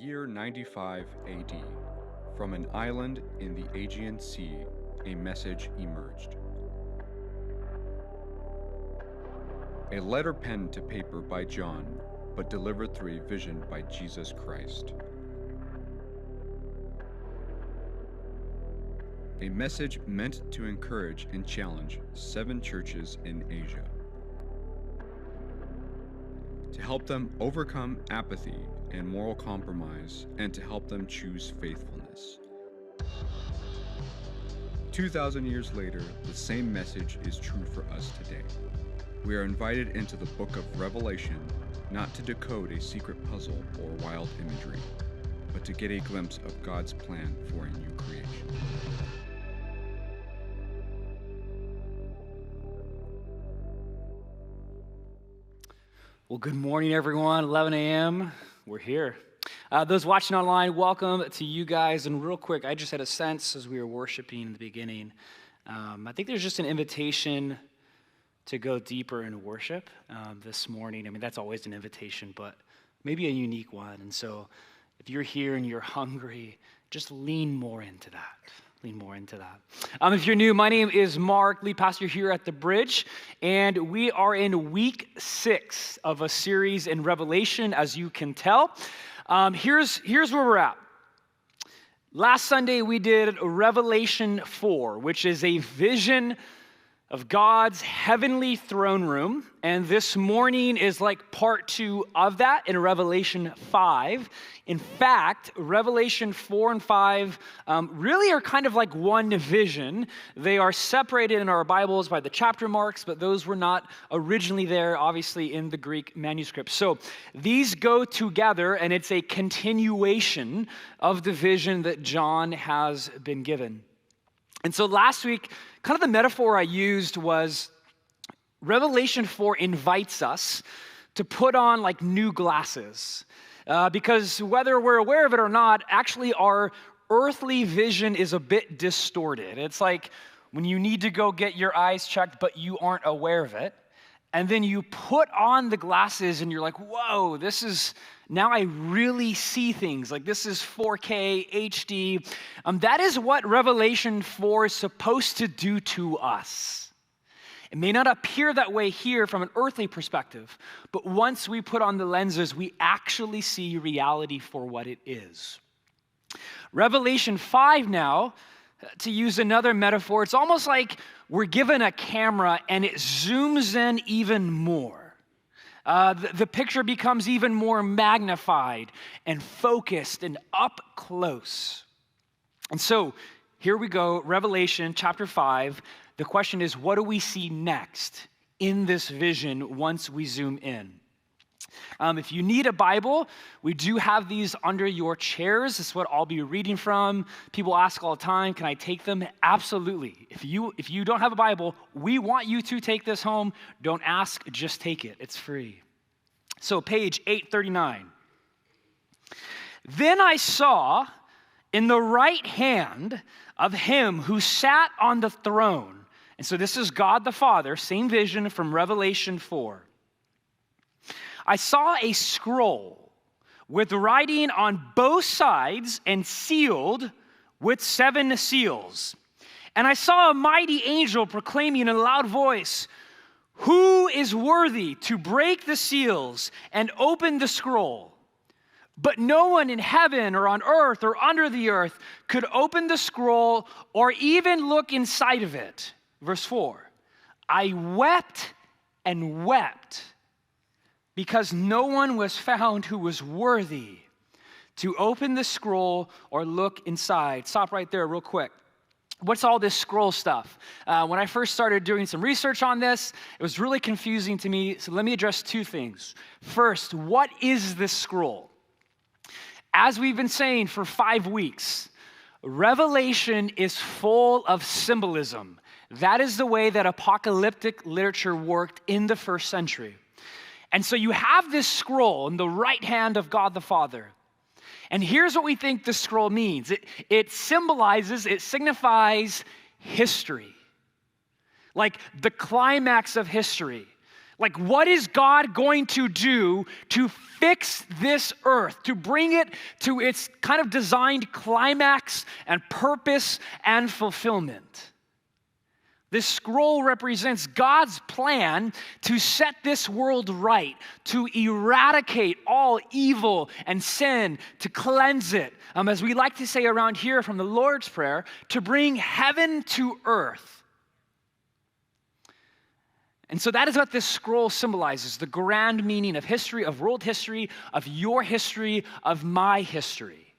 year 95 AD, from an island in the Aegean Sea, a message emerged. A letter penned to paper by John, but delivered through a vision by Jesus Christ. A message meant to encourage and challenge 7 churches in Asia, to help them overcome apathy and moral compromise, and to help them choose faithfulness. 2,000 years later, the same message is true for us today. We are invited into the book of Revelation, not to decode a secret puzzle or wild imagery, but to get a glimpse of God's plan for a new creation. Well, good morning, everyone. 11 a.m. We're here. Those watching online, welcome to you guys. And real quick, I just had a sense as we were worshiping in the beginning. I think there's just an invitation to go deeper in worship this morning. I mean, that's always an invitation, but maybe a unique one. And so if you're here and you're hungry, just lean more into that. Lean more into that. If you're new, my name is Mark, lead pastor here at The Bridge, and we are in week 6 of a series in Revelation, as you can tell. Here's where we're at. Last Sunday, we did Revelation 4, which is a vision of God's heavenly throne room, and this morning is like part 2 of that in Revelation 5. In fact, Revelation 4 and 5 really are kind of like one vision. They are separated in our Bibles by the chapter marks, but those were not originally there, obviously, in the Greek manuscript. So these go together, and it's a continuation of the vision that John has been given. And so last week, kind of the metaphor I used was Revelation 4 invites us to put on like new glasses. Because whether we're aware of it or not, actually our earthly vision is a bit distorted. It's like when you need to go get your eyes checked, but you aren't aware of it. And then you put on the glasses and you're like, whoa, now I really see things. Like this is 4K, HD. That is what Revelation 4 is supposed to do to us. It may not appear that way here from an earthly perspective, but once we put on the lenses, we actually see reality for what it is. Revelation 5 now, to use another metaphor, it's almost like we're given a camera and it zooms in even more. The picture becomes even more magnified and focused and up close. And so here we go, Revelation chapter 5. The question is, what do we see next in this vision once we zoom in? If you need a Bible, we do have these under your chairs. This is what I'll be reading from. People ask all the time, can I take them? Absolutely. If you don't have a Bible, we want you to take this home. Don't ask, just take it. It's free. So page 839. Then I saw in the right hand of him who sat on the throne. And so this is God the Father, same vision from Revelation 4. I saw a scroll with writing on both sides and sealed with 7 seals. And I saw a mighty angel proclaiming in a loud voice, "Who is worthy to break the seals and open the scroll?" But no one in heaven or on earth or under the earth could open the scroll or even look inside of it. Verse 4, I wept and wept because no one was found who was worthy to open the scroll or look inside. Stop right there real quick. What's all this scroll stuff? When I first started doing some research on this, it was really confusing to me. So let me address 2 things. First, what is this scroll? As we've been saying for 5 weeks, Revelation is full of symbolism. That is the way that apocalyptic literature worked in the first century. And so you have this scroll in the right hand of God the Father. And here's what we think the scroll means. It signifies history. Like the climax of history. Like, what is God going to do to fix this earth, to bring it to its kind of designed climax and purpose and fulfillment? This scroll represents God's plan to set this world right, to eradicate all evil and sin, to cleanse it, as we like to say around here from the Lord's Prayer, to bring heaven to earth. And so that is what this scroll symbolizes, the grand meaning of history, of world history, of your history, of my history.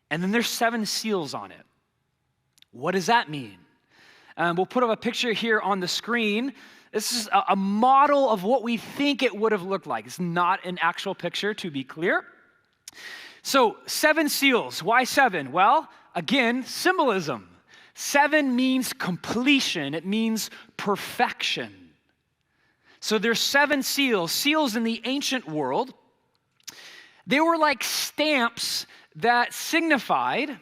And then there's 7 seals on it. What does that mean? We'll put up a picture here on the screen. This is a model of what we think it would have looked like. It's not an actual picture, to be clear. So 7 seals. Why 7? Well, again, symbolism. 7 means completion. It means perfection. So there's 7 seals. Seals in the ancient world, they were like stamps that signified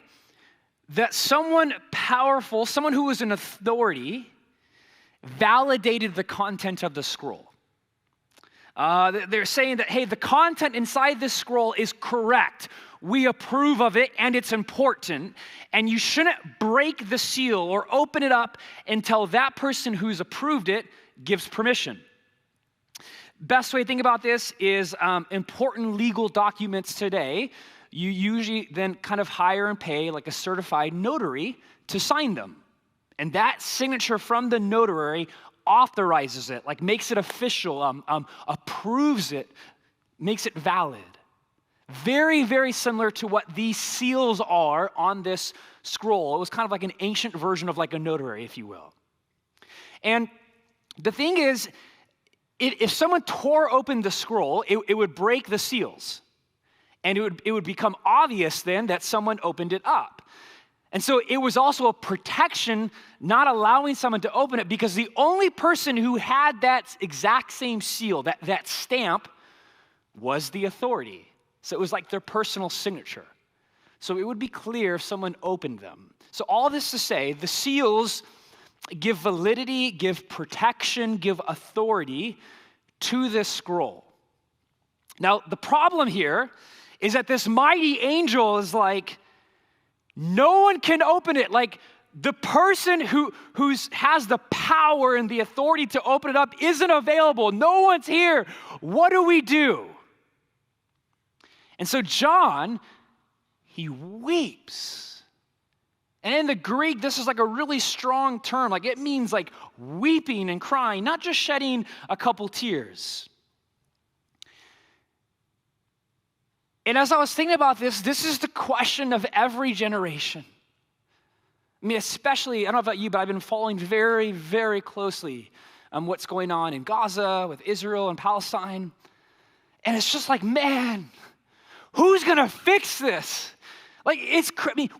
that someone powerful, someone who was an authority, validated the content of the scroll. They're saying that, hey, the content inside this scroll is correct. We approve of it, and it's important, and you shouldn't break the seal or open it up until that person who's approved it gives permission. Best way to think about this is important legal documents today. You usually then kind of hire and pay like a certified notary to sign them. And that signature from the notary authorizes it, like makes it official, approves it, makes it valid. Very, very similar to what these seals are on this scroll. It was kind of like an ancient version of like a notary, if you will. And the thing is, if someone tore open the scroll, it would break the seals. And it would become obvious then that someone opened it up. And so it was also a protection, not allowing someone to open it, because the only person who had that exact same seal, that stamp, was the authority. So it was like their personal signature. So it would be clear if someone opened them. So all this to say, the seals give validity, give protection, give authority to this scroll. Now, the problem here is that this mighty angel is like, no one can open it. Like, the person who has the power and the authority to open it up isn't available. No one's here. What do we do? And so John, he weeps. And in the Greek, this is like a really strong term. Like, it means like weeping and crying, not just shedding a couple tears. And as I was thinking about this is the question of every generation. I mean, especially, I don't know about you, but I've been following very, very closely what's going on in Gaza with Israel and Palestine. And it's just like, man, who's going to fix this? Like,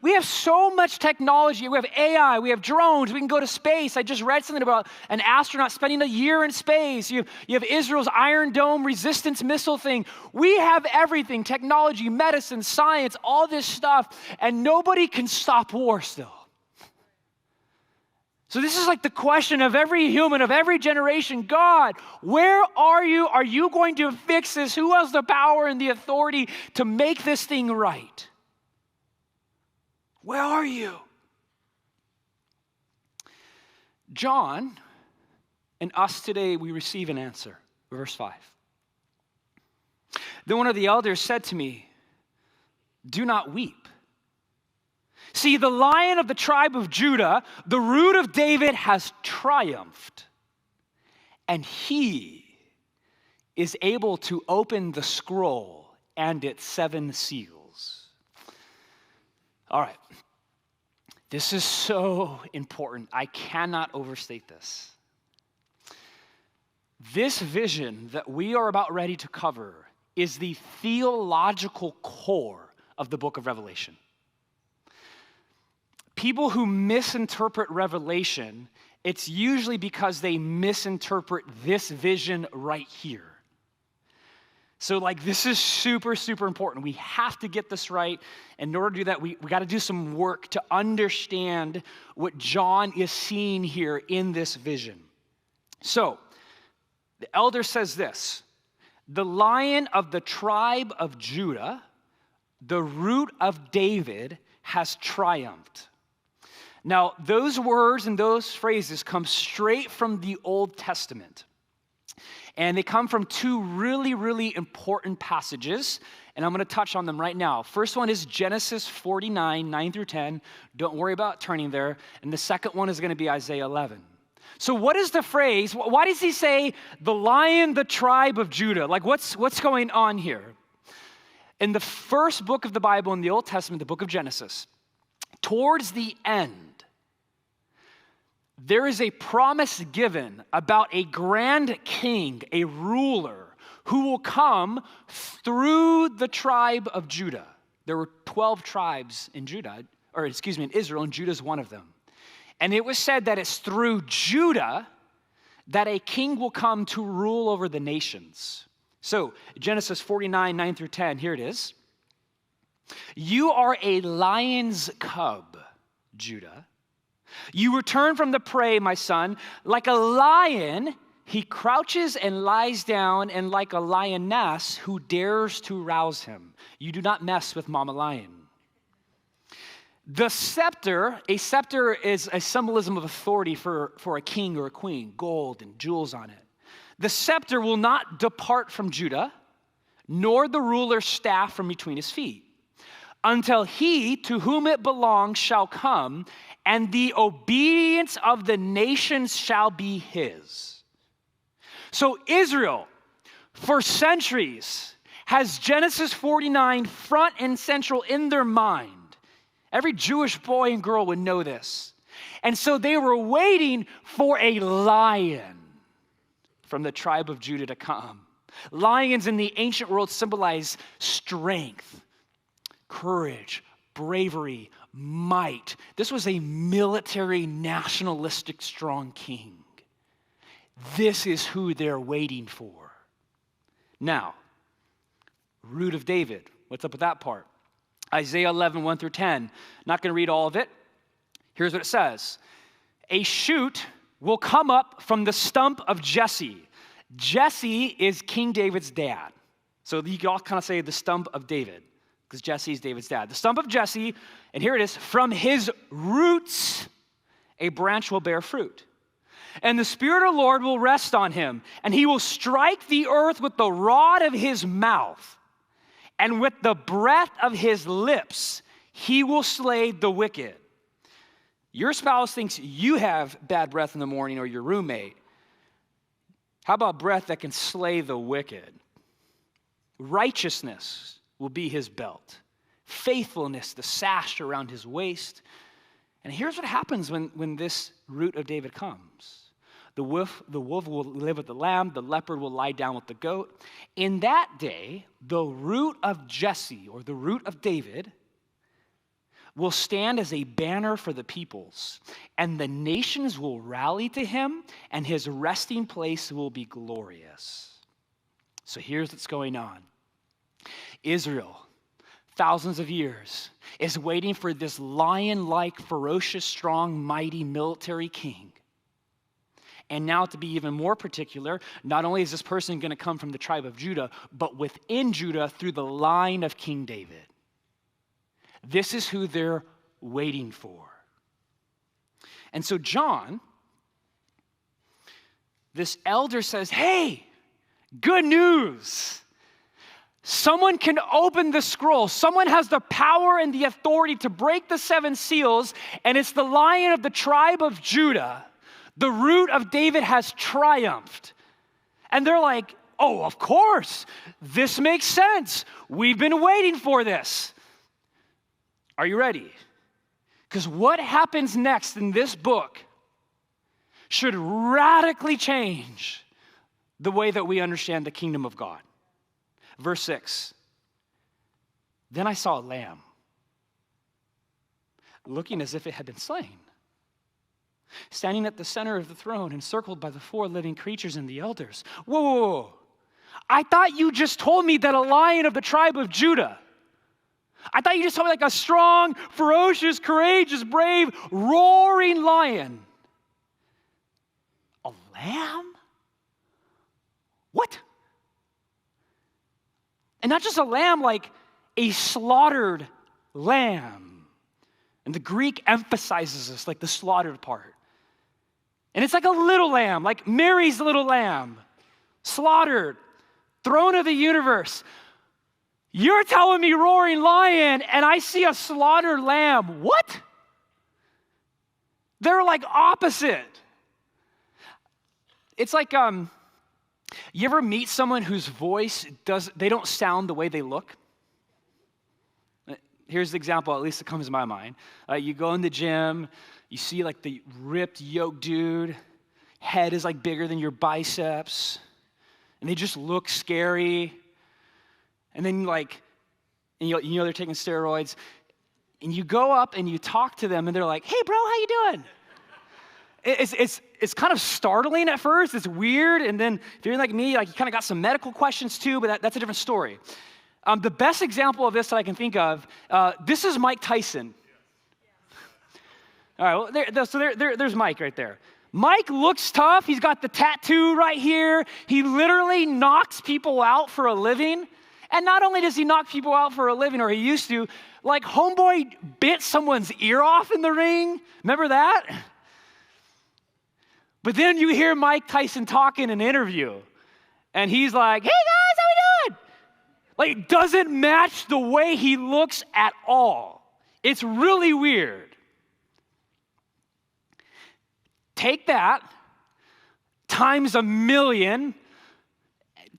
we have so much technology. We have AI, we have drones, we can go to space. I just read something about an astronaut spending a year in space. You have Israel's Iron Dome resistance missile thing. We have everything, technology, medicine, science, all this stuff, and nobody can stop war still. So this is like the question of every human, of every generation. God, where are you? Are you going to fix this? Who has the power and the authority to make this thing right? Where are you? John and us today, we receive an answer. Verse 5. Then one of the elders said to me, do not weep. See, the Lion of the tribe of Judah, the Root of David, has triumphed, and he is able to open the scroll and its 7 seals. All right. This is so important. I cannot overstate this. This vision that we are about ready to cover is the theological core of the book of Revelation. People who misinterpret Revelation, it's usually because they misinterpret this vision right here. So like, this is super, super important. We have to get this right. And in order to do that, we got to do some work to understand what John is seeing here in this vision. So The elder says this, the Lion of the tribe of Judah, the Root of David, has triumphed. Now, those words and those phrases come straight from the Old Testament. And they come from two really, really important passages, and I'm going to touch on them right now. First one is Genesis 49, 9 through 10. Don't worry about turning there. And the second one is going to be Isaiah 11. So what is the phrase? Why does he say the Lion, the tribe of Judah? Like what's going on here? In the first book of the Bible in the Old Testament, the book of Genesis, towards the end, there is a promise given about a grand king, a ruler, who will come through the tribe of Judah. There were 12 tribes in in Israel, and Judah's one of them. And it was said that it's through Judah that a king will come to rule over the nations. So, Genesis 49, 9 through 10, here it is. You are a lion's cub, Judah. You return from the prey, my son. Like a lion, he crouches and lies down, and like a lioness who dares to rouse him. You do not mess with Mama Lion. The scepter, a scepter is a symbolism of authority for a king or a queen, gold and jewels on it. The scepter will not depart from Judah, nor the ruler's staff from between his feet, until he to whom it belongs shall come, and the obedience of the nations shall be his. So Israel, for centuries, has Genesis 49 front and central in their mind. Every Jewish boy and girl would know this. And so they were waiting for a lion from the tribe of Judah to come. Lions in the ancient world symbolize strength, courage, bravery, might. This was a military, nationalistic, strong king. This is who they're waiting for. Now, Root of David. What's up with that part? Isaiah 11, 1 through 10. Not going to read all of it. Here's what it says. A shoot will come up from the stump of Jesse. Jesse is King David's dad. So you can all kind of say the stump of David, because Jesse is David's dad. The stump of Jesse, and here it is, from his roots, a branch will bear fruit. And the Spirit of the Lord will rest on him, and he will strike the earth with the rod of his mouth, and with the breath of his lips, he will slay the wicked. Your spouse thinks you have bad breath in the morning, or your roommate. How about breath that can slay the wicked? Righteousness will be his belt. Faithfulness, the sash around his waist. And here's what happens when this Root of David comes. The wolf will live with the lamb. The leopard will lie down with the goat. In that day, the root of Jesse, or the root of David, will stand as a banner for the peoples. And the nations will rally to him, and his resting place will be glorious. So here's what's going on. Israel, thousands of years, is waiting for this lion-like, ferocious, strong, mighty military king. And now, to be even more particular, not only is this person going to come from the tribe of Judah, but within Judah through the line of King David. This is who they're waiting for. And so John, this elder, says, hey, good news. Someone can open the scroll. Someone has the power and the authority to break the 7 seals, and it's the Lion of the tribe of Judah. The Root of David has triumphed. And they're like, oh, of course. This makes sense. We've been waiting for this. Are you ready? Because what happens next in this book should radically change the way that we understand the kingdom of God. Verse 6. Then I saw a lamb, looking as if it had been slain, standing at the center of the throne, encircled by the 4 living creatures and the elders. Whoa, whoa, whoa. I thought you just told me that a lion of the tribe of Judah. I thought you just told me like a strong, ferocious, courageous, brave, roaring lion. A lamb? What? And not just a lamb, like a slaughtered lamb. And the Greek emphasizes this, like the slaughtered part. And it's like a little lamb, like Mary's little lamb, slaughtered, throne of the universe. You're telling me roaring lion, and I see a slaughtered lamb. What? They're like opposite. It's like, you ever meet someone whose voice they don't sound the way they look? Here's the example, at least that comes to my mind. You go in the gym, you see like the ripped, yoked dude, head is like bigger than your biceps, and they just look scary. And then you know they're taking steroids, and you go up and you talk to them, and they're like, "Hey, bro, how you doing?" It's kind of startling at first. It's weird, and then if you're like me, like you kind of got some medical questions too, but that's a different story. The best example of this that I can think of, this is Mike Tyson. All right, well, there's Mike right there. Mike looks tough. He's got the tattoo right here. He literally knocks people out for a living. And not only does he knock people out for a living, or he used to, like homeboy bit someone's ear off in the ring. Remember that? But then you hear Mike Tyson talk in an interview, and he's like, "Hey guys, how we doing?" Like, doesn't match the way he looks at all. It's really weird. Take that times 1,000,000,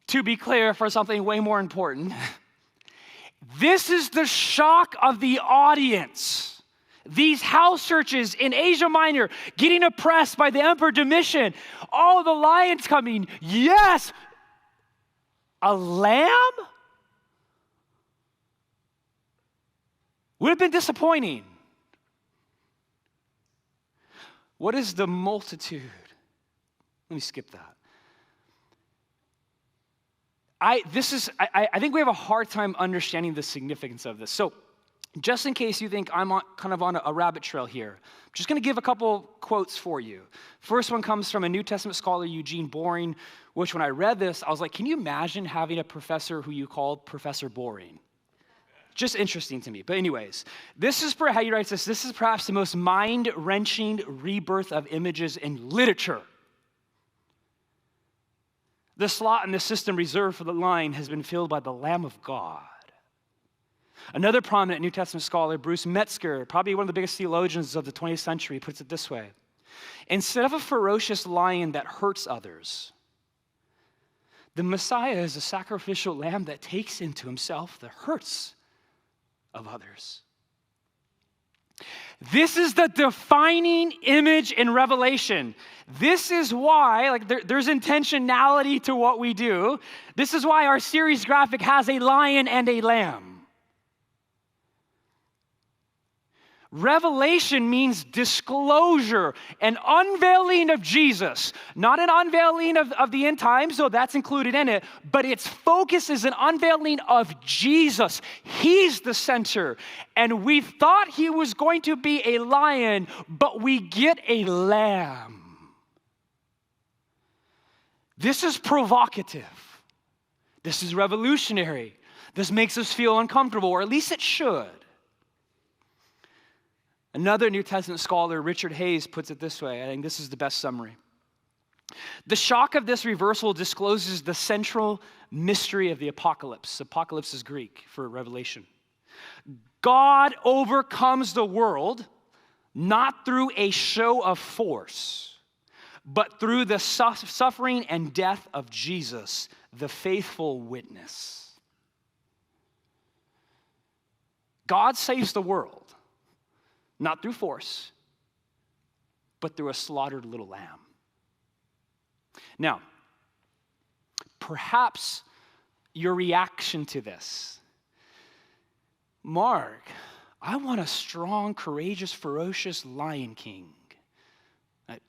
to be clear, for something way more important. This is the shock of the audience. These house churches in Asia Minor getting oppressed by the Emperor Domitian. All the lions coming. Yes! A lamb? Would have been disappointing. What is the multitude? Let me skip that. I think we have a hard time understanding the significance of this. So, just in case you think I'm kind of on a rabbit trail here, I'm just going to give a couple quotes for you. First one comes from a New Testament scholar, Eugene Boring, which when I read this, I was like, can you imagine having a professor who you called Professor Boring? Just interesting to me. But anyways, this is how he writes this. This is perhaps the most mind-wrenching rebirth of images in literature. The slot in the system reserved for the lion has been filled by the Lamb of God. Another prominent New Testament scholar, Bruce Metzger, probably one of the biggest theologians of the 20th century, puts it this way. Instead of a ferocious lion that hurts others, the Messiah is a sacrificial lamb that takes into himself the hurts of others. This is the defining image in Revelation. This is why, there's intentionality to what we do. This is why our series graphic has a lion and a lamb. Revelation means disclosure, an unveiling of Jesus. Not an unveiling of the end times, though that's included in it, but its focus is an unveiling of Jesus. He's the center. And we thought he was going to be a lion, but we get a lamb. This is provocative. This is revolutionary. This makes us feel uncomfortable, or at least it should. Another New Testament scholar, Richard Hayes, puts it this way. I think this is the best summary. The shock of this reversal discloses the central mystery of the apocalypse. Apocalypse is Greek for Revelation. God overcomes the world not through a show of force, but through the suffering and death of Jesus, the faithful witness. God saves the world. Not through force, but through a slaughtered little lamb. Now, perhaps your reaction to this, Mark, I want a strong, courageous, ferocious Lion King.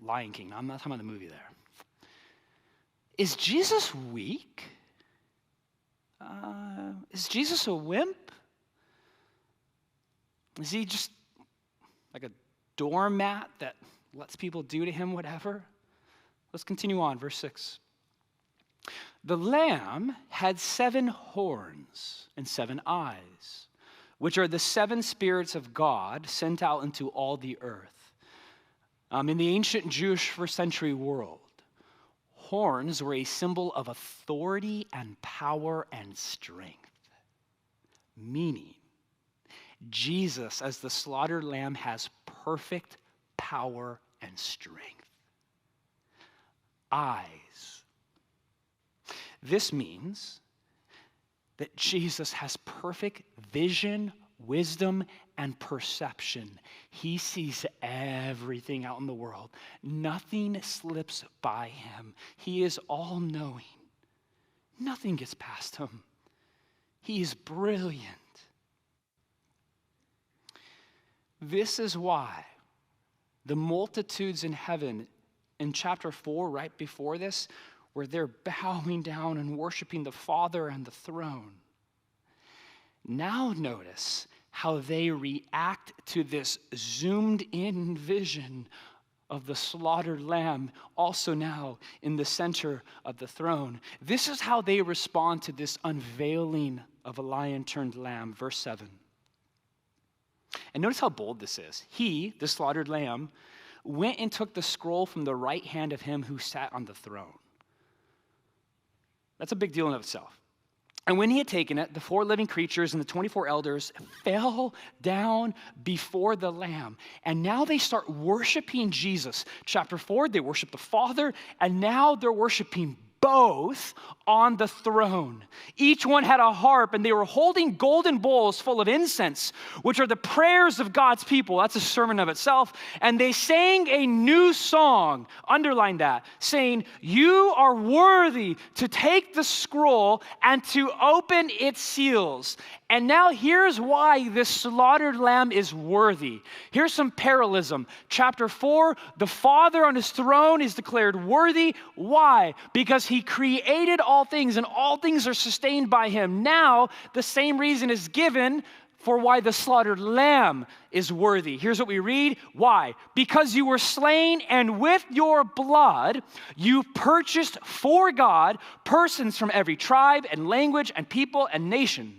Lion King, I'm not talking about the movie there. Is Jesus weak? Is Jesus a wimp? Is he just like a doormat that lets people do to him whatever? Let's continue on, verse 6. The Lamb had 7 horns and 7 eyes, which are the 7 spirits of God sent out into all the earth. In the ancient Jewish first century world, horns were a symbol of authority and power and strength, meaning Jesus, as the slaughtered lamb, has perfect power and strength. Eyes. This means that Jesus has perfect vision, wisdom, and perception. He sees everything out in the world. Nothing slips by him. He is all-knowing. Nothing gets past him. He is brilliant. This is why the multitudes in heaven in chapter 4, right before this, where they're bowing down and worshiping the Father and the throne. Now notice how they react to this zoomed in vision of the slaughtered lamb, also now in the center of the throne. This is how they respond to this unveiling of a lion turned lamb. Verse 7. And notice how bold this is. He, the slaughtered lamb, went and took the scroll from the right hand of him who sat on the throne. That's a big deal in of itself. And when he had taken it, the 4 living creatures and the 24 elders fell down before the Lamb. And now they start worshiping Jesus. Chapter 4, they worship the Father, and now they're worshiping both on the throne. Each one had a harp, and they were holding golden bowls full of incense, which are the prayers of God's people. That's a sermon of itself. And they sang a new song, underline that, saying, "You are worthy to take the scroll and to open its seals." And now here's why this slaughtered lamb is worthy. Here's some parallelism. Chapter 4, the Father on his throne is declared worthy. Why? Because he created all things, and all things are sustained by him. Now, the same reason is given for why the slaughtered lamb is worthy. Here's what we read. Why? Because you were slain, and with your blood you purchased for God persons from every tribe and language and people and nation.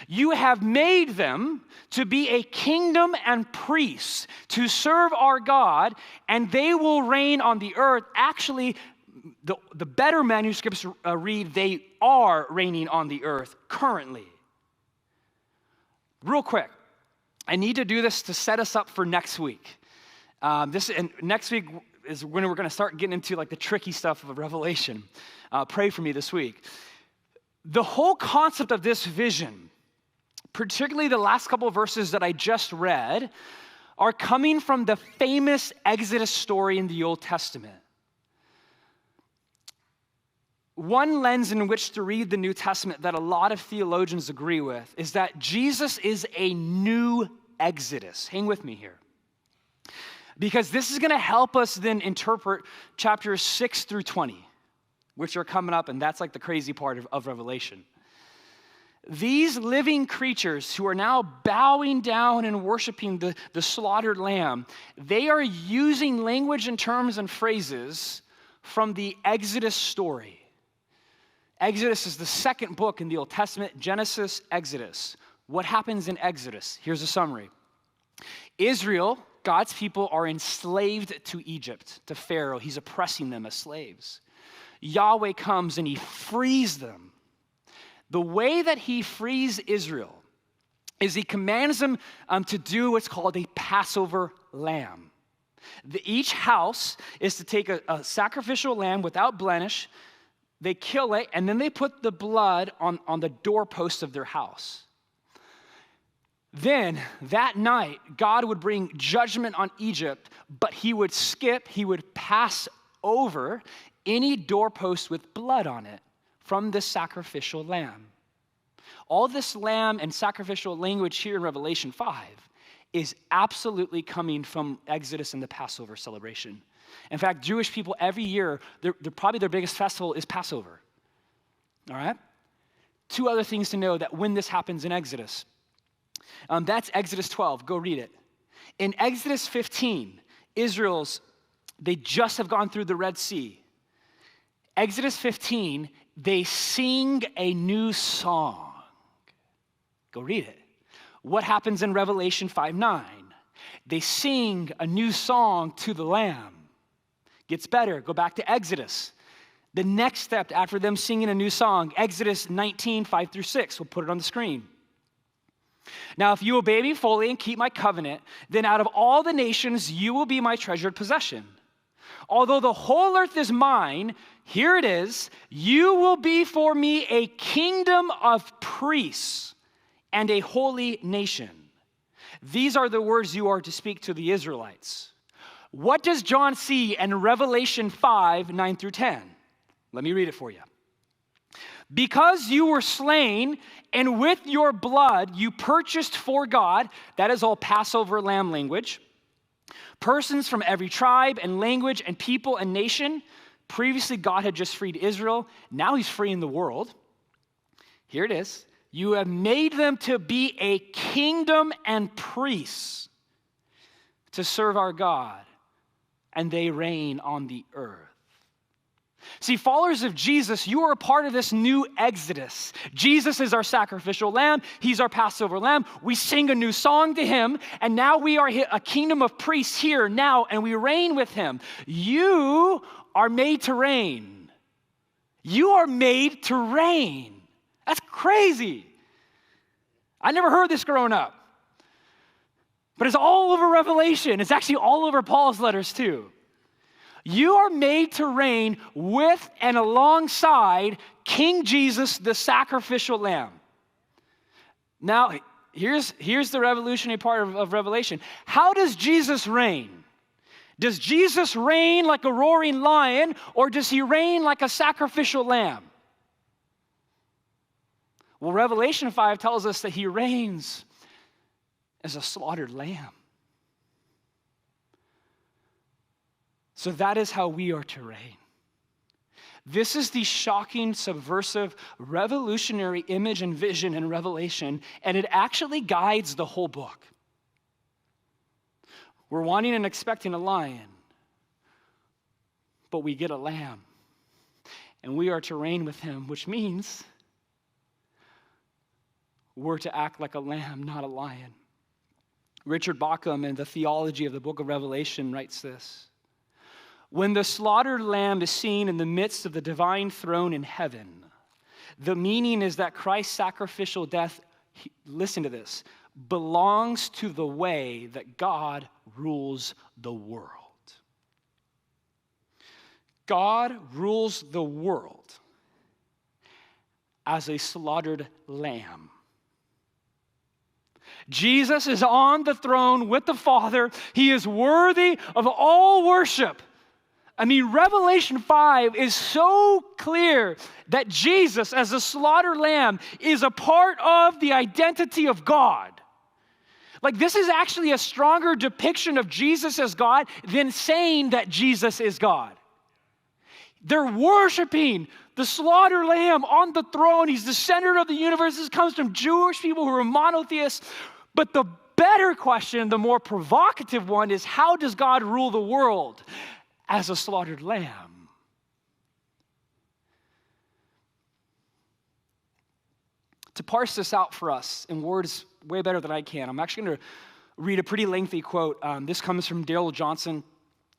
You have made them to be a kingdom and priests to serve our God, and they will reign on the earth. Actually, the better manuscripts read, they are reigning on the earth currently. Real quick, I need to do this to set us up for next week. Next week is when we're going to start getting into like the tricky stuff of Revelation. Pray for me this week. The whole concept of this vision, particularly the last couple of verses that I just read, are coming from the famous Exodus story in the Old Testament. One lens in which to read the New Testament that a lot of theologians agree with is that Jesus is a new Exodus. Hang with me here. Because this is going to help us then interpret chapters 6 through 20, which are coming up, and that's like the crazy part of Revelation. These living creatures who are now bowing down and worshiping the slaughtered lamb, they are using language and terms and phrases from the Exodus story. Exodus is the second book in the Old Testament, Genesis, Exodus. What happens in Exodus? Here's a summary. Israel, God's people, are enslaved to Egypt, to Pharaoh. He's oppressing them as slaves. Yahweh comes and he frees them. The way that he frees Israel is he commands them to do what's called a Passover lamb. Each house is to take a sacrificial lamb without blemish. They kill it, and then they put the blood on the doorpost of their house. Then, that night, God would bring judgment on Egypt, but he would pass over any doorpost with blood on it from the sacrificial lamb. All this lamb and sacrificial language here in Revelation 5 is absolutely coming from Exodus and the Passover celebration. In fact, Jewish people every year, probably their biggest festival is Passover. All right? 2 other things to know that when this happens in Exodus. That's Exodus 12. Go read it. In Exodus 15, they just have gone through the Red Sea. Exodus 15 they sing a new song. Go read it. What happens in Revelation 5:9? They sing a new song to the Lamb. Gets better. Go back to Exodus. The next step after them singing a new song, Exodus 19:5-6. We'll put it on the screen. Now, if you obey me fully and keep my covenant, then out of all the nations you will be my treasured possession. Although the whole earth is mine, here it is, you will be for me a kingdom of priests and a holy nation. These are the words you are to speak to the Israelites. What does John see in Revelation 5:9-10? Let me read it for you. Because you were slain, and with your blood you purchased for God, that is all Passover lamb language, persons from every tribe and language and people and nation. Previously, God had just freed Israel. Now he's freeing the world. Here it is. You have made them to be a kingdom and priests to serve our God, and they reign on the earth. See, followers of Jesus, you are a part of this new exodus. Jesus is our sacrificial lamb. He's our Passover lamb. We sing a new song to him, and now we are a kingdom of priests here now, and we reign with him. You are made to reign. You are made to reign. That's crazy. I never heard this growing up. But it's all over Revelation. It's actually all over Paul's letters too. You are made to reign with and alongside King Jesus, the sacrificial lamb. Now, here's the revolutionary part of Revelation. How does Jesus reign? Does Jesus reign like a roaring lion, or does he reign like a sacrificial lamb? Well, Revelation 5 tells us that he reigns as a slaughtered lamb. So that is how we are to reign. This is the shocking, subversive, revolutionary image and vision in Revelation, and it actually guides the whole book. We're wanting and expecting a lion, but we get a lamb, and we are to reign with him, which means we're to act like a lamb, not a lion. Richard Bauckham, in the theology of the book of Revelation, writes this: when the slaughtered lamb is seen in the midst of the divine throne in heaven, the meaning is that Christ's sacrificial death, listen to this, belongs to the way that God rules the world. God rules the world as a slaughtered lamb. Jesus is on the throne with the Father. He is worthy of all worship. I mean, Revelation 5 is so clear that Jesus, as a slaughtered lamb, is a part of the identity of God. Like, this is actually a stronger depiction of Jesus as God than saying that Jesus is God. They're worshiping the slaughtered lamb on the throne. He's the center of the universe. This comes from Jewish people who are monotheists. But the better question, the more provocative one, is how does God rule the world? As a slaughtered lamb. To parse this out for us in words way better than I can, I'm actually going to read a pretty lengthy quote. This comes from Darrell Johnson,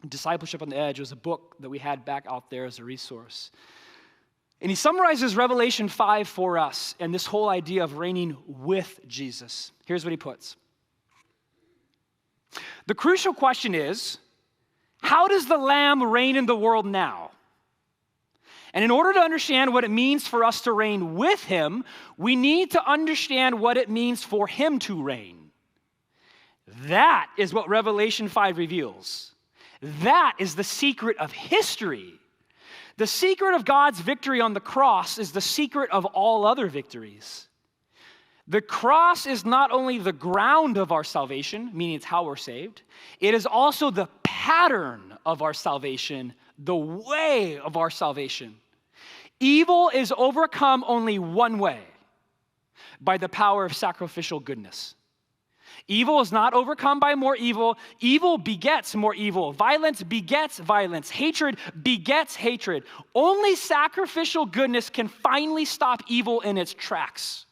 Discipleship on the Edge. It was a book that we had back out there as a resource. And he summarizes Revelation 5 for us and this whole idea of reigning with Jesus. Here's what he puts. The crucial question is, how does the Lamb reign in the world now? And in order to understand what it means for us to reign with him, we need to understand what it means for him to reign. That is what Revelation 5 reveals. That is the secret of history. The secret of God's victory on the cross is the secret of all other victories. The cross is not only the ground of our salvation, meaning it's how we're saved, it is also the pattern of our salvation, the way of our salvation. Evil is overcome only one way, by the power of sacrificial goodness. Evil is not overcome by more evil. Evil begets more evil. Violence begets violence. Hatred begets hatred. Only sacrificial goodness can finally stop evil in its tracks.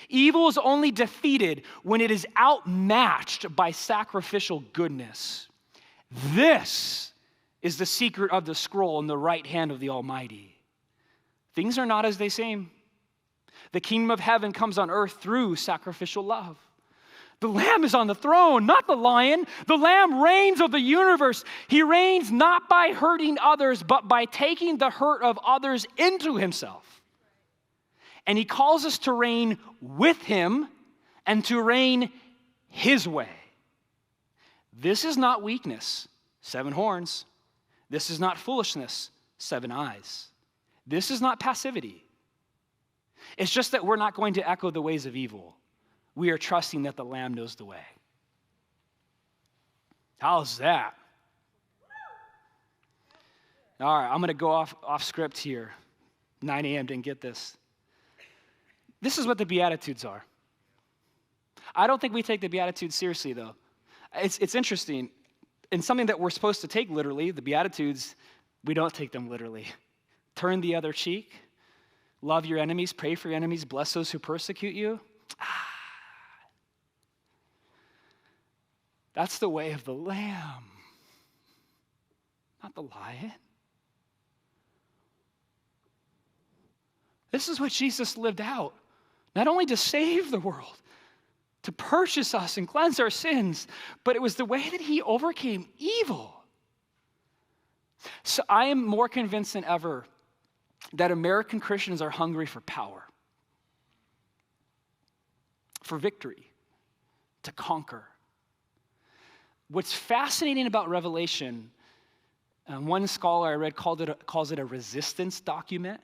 Evil is only defeated when it is outmatched by sacrificial goodness. This is the secret of the scroll in the right hand of the Almighty. Things are not as they seem. The kingdom of heaven comes on earth through sacrificial love. The Lamb is on the throne, not the lion. The Lamb reigns over the universe. He reigns not by hurting others, but by taking the hurt of others into himself. And he calls us to reign with him and to reign his way. This is not weakness, 7 horns. This is not foolishness, 7 eyes. This is not passivity. It's just that we're not going to echo the ways of evil. We are trusting that the Lamb knows the way. How's that? All right, I'm going to go off script here. 9 a.m., didn't get this. This is what the Beatitudes are. I don't think we take the Beatitudes seriously, though. It's interesting. And something that we're supposed to take literally, the Beatitudes, we don't take them literally. Turn the other cheek. Love your enemies. Pray for your enemies. Bless those who persecute you. That's the way of the Lamb, not the lion. This is what Jesus lived out, not only to save the world, to purchase us and cleanse our sins, but it was the way that he overcame evil. So I am more convinced than ever that American Christians are hungry for power, for victory, to conquer. What's fascinating about Revelation, one scholar I read calls it a resistance document.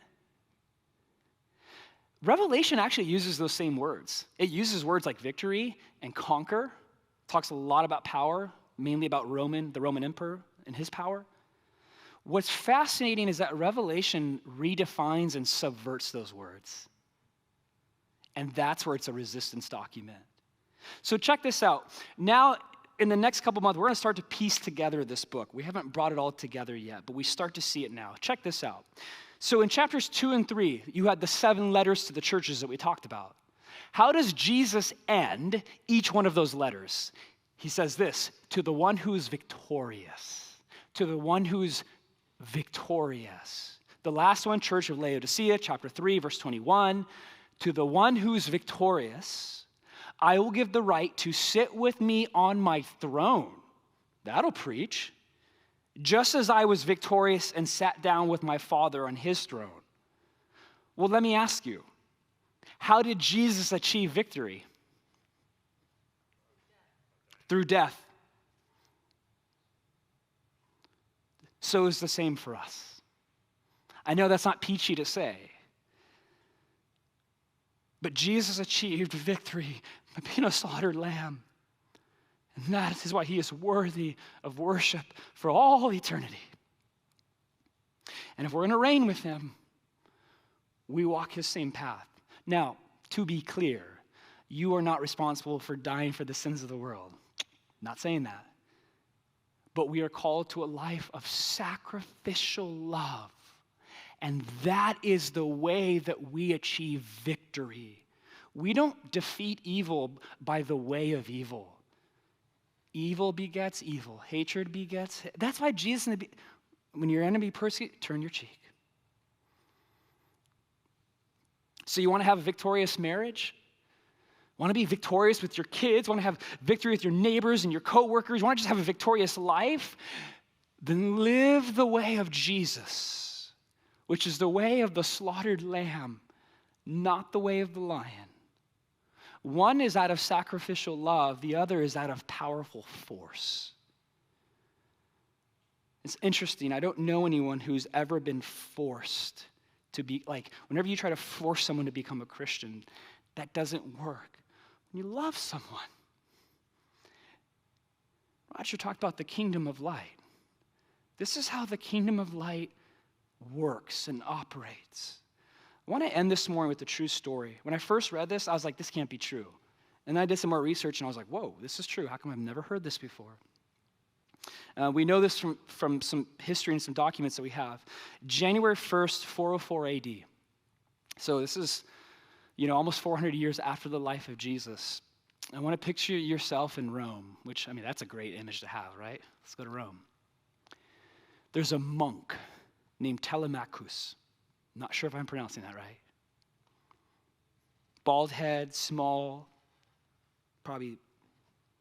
Revelation actually uses those same words. It uses words like victory and conquer. Talks a lot about power, mainly about the Roman emperor and his power. What's fascinating is that Revelation redefines and subverts those words. And that's where it's a resistance document. So check this out. Now, in the next couple months, we're going to start to piece together this book. We haven't brought it all together yet, but we start to see it now. Check this out. So in chapters 2 and 3, you had the 7 letters to the churches that we talked about. How does Jesus end each one of those letters? He says this, to the one who is victorious. To the one who's victorious. The last one, Church of Laodicea, chapter 3, verse 21. To the one who's victorious, I will give the right to sit with me on my throne. That'll preach. Just as I was victorious and sat down with my Father on his throne. Well, let me ask you, how did Jesus achieve victory? Through death. So is the same for us. I know that's not peachy to say, but Jesus achieved victory by being a slaughtered lamb. And that is why he is worthy of worship for all eternity. And if we're going to reign with him, we walk his same path. Now, to be clear, you are not responsible for dying for the sins of the world. Not saying that. But we are called to a life of sacrificial love. And that is the way that we achieve victory. We don't defeat evil by the way of evil. Evil begets evil. Hatred begets. That's why Jesus, when your enemy persecutes, turn your cheek. So you want to have a victorious marriage? Want to be victorious with your kids? Want to have victory with your neighbors and your coworkers? Want to just have a victorious life? Then live the way of Jesus, which is the way of the slaughtered lamb, not the way of the lion. One is out of sacrificial love, the other is out of powerful force. It's interesting, I don't know anyone who's ever been forced to be, like, whenever you try to force someone to become a Christian, that doesn't work. When you love someone, Roger talked about the kingdom of light. This is how the kingdom of light works and operates. I want to end this morning with a true story. When I first read this, I was like, this can't be true. And I did some more research, and I was like, whoa, this is true. How come I've never heard this before? We know this from some history and some documents that we have. January 1st, 404 AD. So this is, almost 400 years after the life of Jesus. I want to picture yourself in Rome, which, that's a great image to have, right? Let's go to Rome. There's a monk named Telemachus. Not sure if I'm pronouncing that right. Bald head, small, probably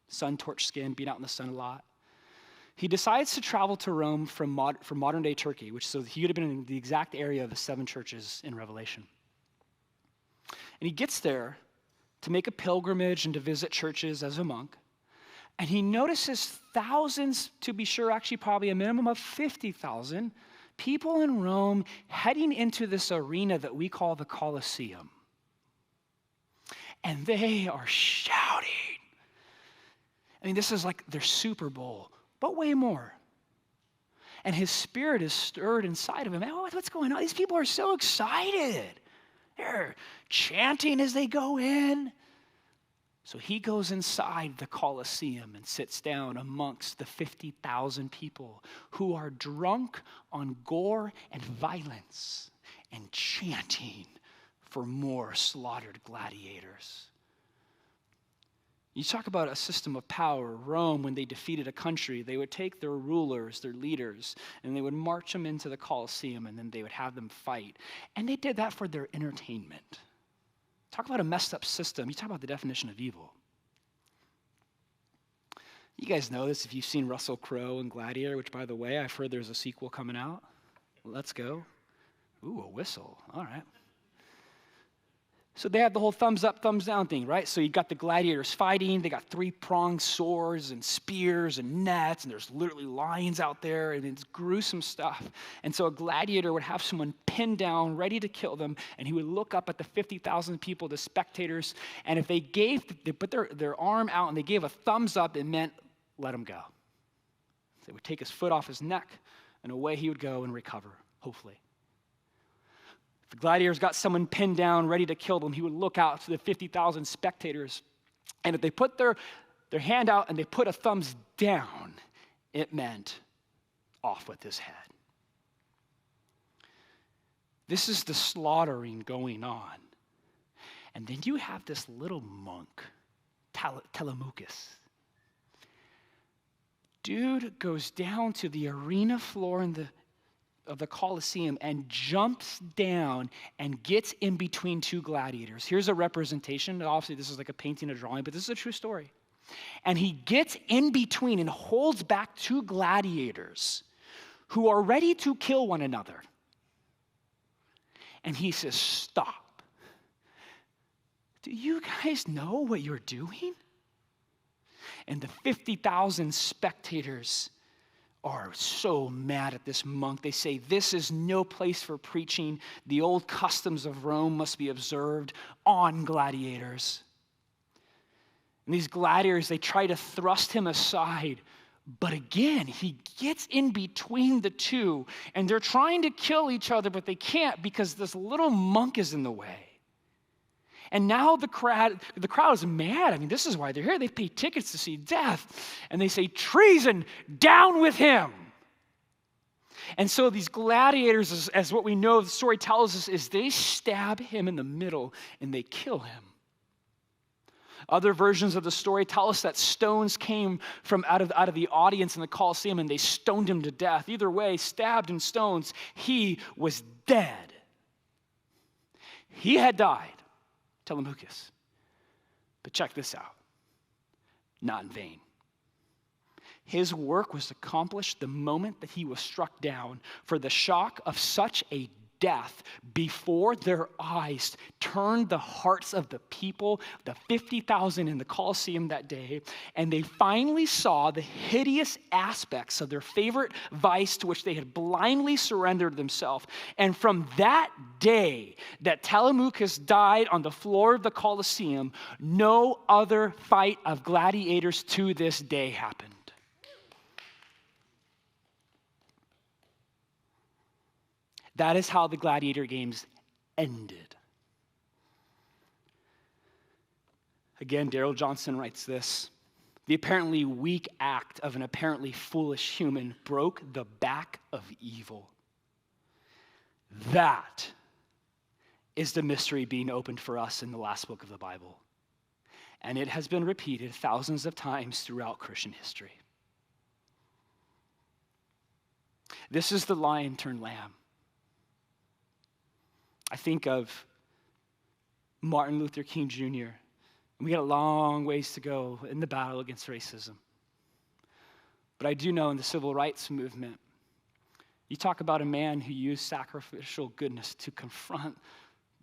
sun-torched skin, being out in the sun a lot. He decides to travel to Rome from modern-day Turkey, so he would have been in the exact area of the 7 churches in Revelation. And he gets there to make a pilgrimage and to visit churches as a monk. And he notices thousands, to be sure, actually probably a minimum of 50,000 people in Rome heading into this arena that we call the Colosseum. And they are shouting. This is like their Super Bowl, but way more. And his spirit is stirred inside of him. What's going on? These people are so excited. They're chanting as they go in. So he goes inside the Colosseum and sits down amongst the 50,000 people who are drunk on gore and violence and chanting for more slaughtered gladiators. You talk about a system of power. Rome, when they defeated a country, they would take their rulers, their leaders, and they would march them into the Colosseum, and then they would have them fight. And they did that for their entertainment. Talk about a messed up system. You talk about the definition of evil. You guys know this if you've seen Russell Crowe and Gladiator, which, by the way, I've heard there's a sequel coming out. Let's go. Ooh, a whistle. All right. So they had the whole thumbs up, thumbs down thing, right? So you got the gladiators fighting. They got 3-pronged swords and spears and nets, and there's literally lions out there, and it's gruesome stuff. And so a gladiator would have someone pinned down, ready to kill them, and he would look up at the 50,000 people, the spectators, and if they put their arm out and they gave a thumbs up, it meant let him go. They would take his foot off his neck, and away he would go and recover, hopefully. If the gladiators got someone pinned down, ready to kill them, he would look out to the 50,000 spectators. And if they put their hand out and they put a thumbs down, it meant off with his head. This is the slaughtering going on. And then you have this little monk, Telemachus. Dude goes down to the arena floor of the Colosseum and jumps down and gets in between 2 gladiators. Here's a representation. Obviously, this is like a painting, a drawing, but this is a true story. And he gets in between and holds back 2 gladiators who are ready to kill one another. And he says, stop. Do you guys know what you're doing? And the 50,000 spectators are so mad at this monk. They say, this is no place for preaching. The old customs of Rome must be observed on gladiators. And these gladiators, they try to thrust him aside. But again, he gets in between the 2, and they're trying to kill each other, but they can't because this little monk is in the way. And now the crowd is mad. This is why they're here. They pay tickets to see death. And they say, treason, down with him. And so these gladiators, as what we know the story tells us, is they stab him in the middle and they kill him. Other versions of the story tell us that stones came from out of the audience in the Colosseum and they stoned him to death. Either way, stabbed in stones, he was dead. He had died. Telemachus. But check this out. Not in vain. His work was accomplished the moment that he was struck down, for the shock of such a death before their eyes turned the hearts of the people, the 50,000 in the Colosseum that day, and they finally saw the hideous aspects of their favorite vice to which they had blindly surrendered themselves. And from that day that Telemachus died on the floor of the Colosseum, no other fight of gladiators to this day happened. That is how the gladiator games ended. Again, Darrell Johnson writes this: the apparently weak act of an apparently foolish human broke the back of evil. That is the mystery being opened for us in the last book of the Bible. And it has been repeated thousands of times throughout Christian history. This is the lion turned lamb. I think of Martin Luther King Jr. We got a long ways to go in the battle against racism. But I do know in the civil rights movement, you talk about a man who used sacrificial goodness to confront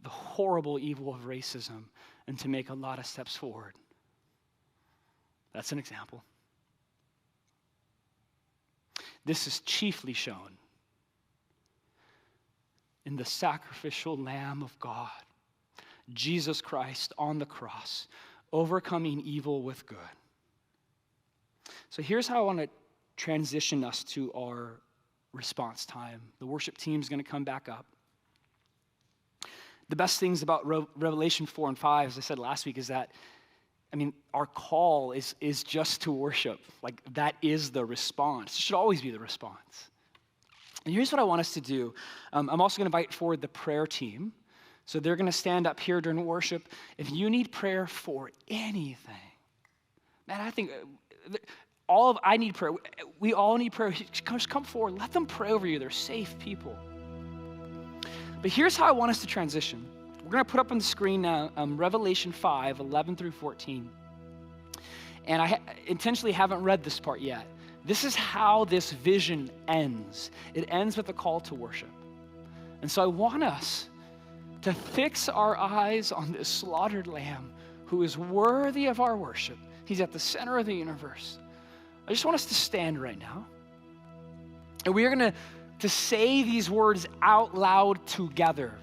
the horrible evil of racism and to make a lot of steps forward. That's an example. This is chiefly shown in the sacrificial Lamb of God, Jesus Christ on the cross, overcoming evil with good. So here's how I want to transition us to our response time. The worship team is going to come back up. The best things about Revelation 4 and 5, as I said last week, is that, our call is just to worship. Like, that is the response. It should always be the response. And here's what I want us to do. I'm also going to invite forward the prayer team. So they're going to stand up here during worship. If you need prayer for anything, man, I think I need prayer. We all need prayer. Just come forward. Let them pray over you. They're safe people. But here's how I want us to transition. We're going to put up on the screen now Revelation 5, 11 through 14. And I intentionally haven't read this part yet. This is how this vision ends. It ends with a call to worship. And so I want us to fix our eyes on this slaughtered lamb who is worthy of our worship. He's at the center of the universe. I just want us to stand right now. And we are going to say these words out loud together.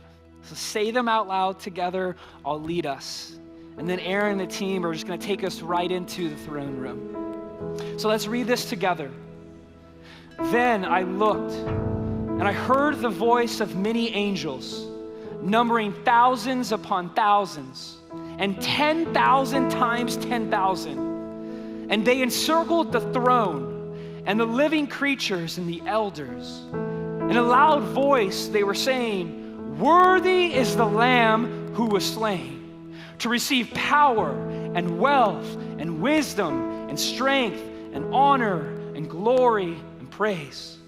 So say them out loud together. I'll lead us. And then Aaron and the team are just going to take us right into the throne room. So let's read this together. Then I looked, and I heard the voice of many angels, numbering thousands upon thousands, and 10,000 times 10,000. And they encircled the throne, and the living creatures and the elders. In a loud voice they were saying, "Worthy is the Lamb who was slain, to receive power and wealth and wisdom and strength and honor and glory and praise."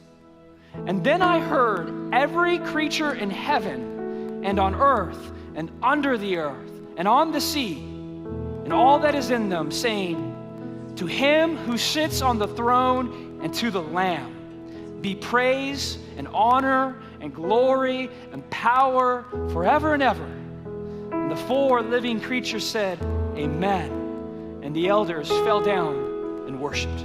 And then I heard every creature in heaven and on earth and under the earth and on the sea and all that is in them, saying, "To him who sits on the throne and to the Lamb be praise and honor and glory and power forever and ever." And the four living creatures said, "Amen." And the elders fell down and worshiped.